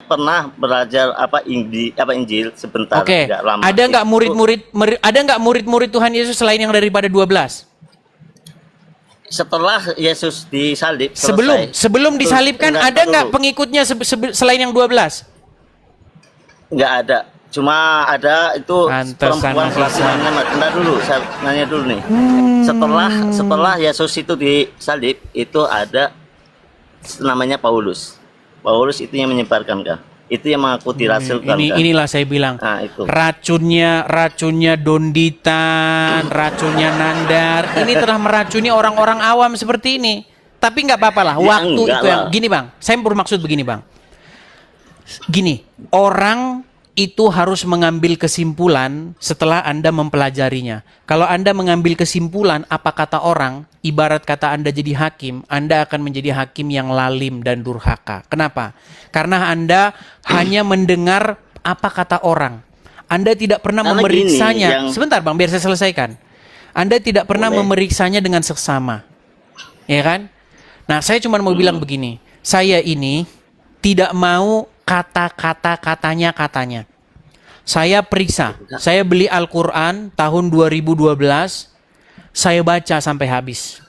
pernah belajar Injil sebentar, Oke. nggak lama. Ada nggak murid-murid Tuhan Yesus selain yang daripada 12? Setelah Yesus disalib, Sebelum disalibkan enggak, ada nggak dulu. pengikutnya selain yang 12? Nggak ada. Cuma ada itu Pantesan perempuan masih kelas sama. Bentar dulu, saya nanya dulu nih. Setelah Yesus itu disalib, itu ada namanya Paulus. Paulus itu yang menyebarkan kan. Itu yang mengaku dirasulkan kan. Inilah saya bilang. Nah, itu. Racunnya Donditan, racunnya Nandar. Ini telah meracuni orang-orang awam seperti ini. Tapi nggak apa-apa lah. Ya, Waktu enggak itu yang lah. gini bang. Saya bermaksud begini bang. Gini, orang itu harus mengambil kesimpulan setelah Anda mempelajarinya. Kalau Anda mengambil kesimpulan apa kata orang, ibarat kata Anda jadi hakim, Anda akan menjadi hakim yang lalim dan durhaka. Kenapa? Karena Anda hanya mendengar apa kata orang. Anda tidak pernah Karena memeriksanya. gini, Sebentar Bang, biar saya selesaikan. Anda tidak pernah Boleh. memeriksanya dengan seksama. Ya kan? Nah, saya cuma mau bilang begini. Saya ini tidak mau katanya. Saya periksa. Saya beli Al-Quran tahun 2012. Saya baca sampai habis.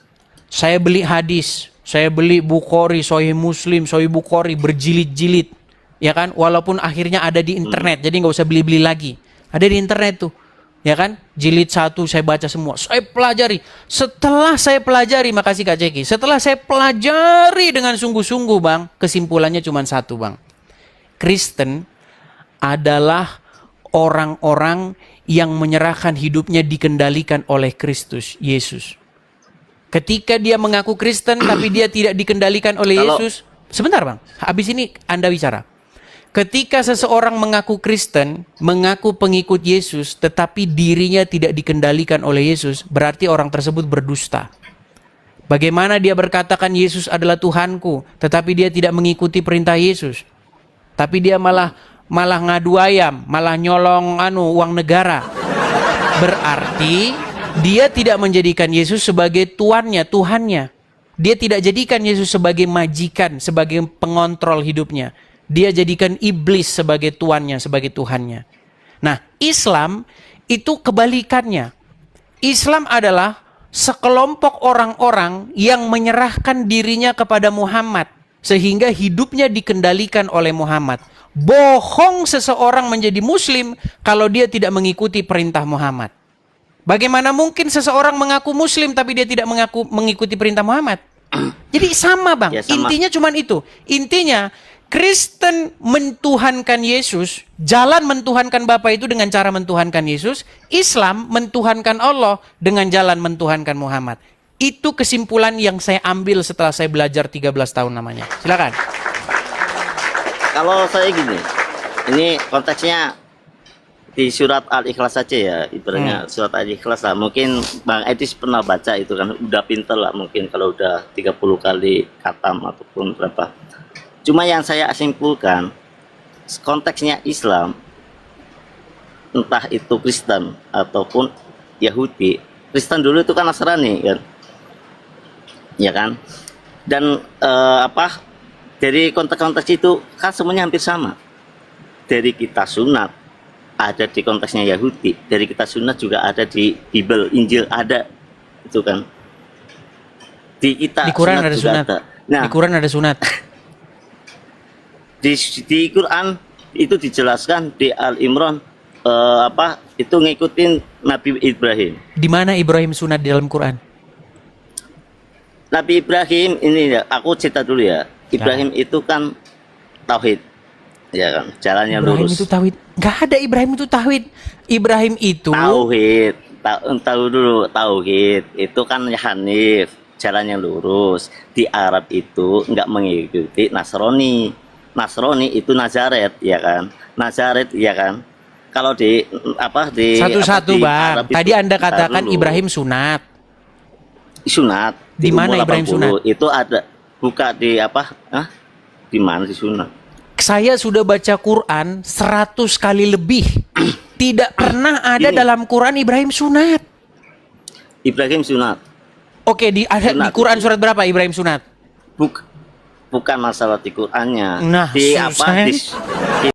Saya beli hadis. Saya beli Bukhari, Sahih Muslim, Sahih Bukhari berjilid-jilid. Ya kan? Walaupun akhirnya ada di internet. Jadi nggak usah beli-beli lagi. Ada di internet tuh. Ya kan? Jilid 1 saya baca semua. Saya pelajari. Setelah saya pelajari, makasih Kak Ceki. Setelah saya pelajari dengan sungguh-sungguh Bang. Kesimpulannya cuma satu Bang. Kristen adalah orang-orang yang menyerahkan hidupnya dikendalikan oleh Kristus Yesus. Ketika dia mengaku Kristen tapi dia tidak dikendalikan oleh Yesus. Sebentar Bang, habis ini Anda bicara. Ketika seseorang mengaku Kristen, mengaku pengikut Yesus, tetapi dirinya tidak dikendalikan oleh Yesus, berarti orang tersebut berdusta. Bagaimana dia berkatakan Yesus adalah Tuhanku, tetapi dia tidak mengikuti perintah Yesus. Tapi dia malah ngadu ayam, malah nyolong uang negara. Berarti dia tidak menjadikan Yesus sebagai tuannya, Tuhannya. Dia tidak jadikan Yesus sebagai majikan, sebagai pengontrol hidupnya. Dia jadikan iblis sebagai tuannya, sebagai Tuhannya. Nah, Islam itu kebalikannya. Islam adalah sekelompok orang-orang yang menyerahkan dirinya kepada Muhammad. Sehingga hidupnya dikendalikan oleh Muhammad. Bohong seseorang menjadi muslim kalau dia tidak mengikuti perintah Muhammad. Bagaimana mungkin seseorang mengaku muslim tapi dia tidak mengikuti perintah Muhammad? Jadi sama Bang, Ya, sama. intinya cuma itu. Intinya Kristen mentuhankan Yesus, jalan mentuhankan Bapa itu dengan cara mentuhankan Yesus. Islam mentuhankan Allah dengan jalan mentuhankan Muhammad. Itu kesimpulan yang saya ambil setelah saya belajar 13 tahun namanya. Silakan. Kalau saya gini, ini konteksnya di surat Al-Ikhlas saja ya, ibaratnya surat Al-Ikhlas lah. Mungkin Bang Edis pernah baca itu kan, udah pinter lah mungkin kalau udah 30 kali khatam ataupun berapa. Cuma yang saya simpulkan, konteksnya Islam, entah itu Kristen ataupun Yahudi. Kristen dulu itu kan Nasrani kan. Ya kan, dan dari konteks-konteks itu kan semuanya hampir sama. Dari kita sunat ada di konteksnya Yahudi, dari kita sunat juga ada di Bible, Injil ada, itu kan. Di kita Di Quran ada juga sunat. Nah, Di Quran ada sunat. di Quran itu dijelaskan di Al-Imran itu ngikutin Nabi Ibrahim. Di mana Ibrahim sunat di dalam Quran? Nabi Ibrahim ini ya, aku cerita dulu ya. Ibrahim itu kan tauhid, ya kan, jalannya Ibrahim lurus. itu tauhid. Nggak ada Ibrahim itu tauhid. Ibrahim itu Tauhid, tahu dulu tauhid itu kan Hanif, jalannya lurus. Di Arab itu nggak mengikuti Nasrani. Nasrani itu Nazaret, ya kan. Nazaret, ya kan. Kalau di satu-satu di Bang. Arab Tadi itu, Anda bentar katakan dulu. Ibrahim sunat. Sunat Di mana umur Ibrahim 80, sunat? itu ada buka di di mana sih sunat? Saya sudah baca Quran 100 kali lebih. Tidak pernah ada Ini. dalam Quran Ibrahim sunat. Ibrahim sunat. Oke, di Sunat Quran itu. surat berapa Ibrahim sunat? bukan masalah di Qurannya. Nah, Di susah apa ini. di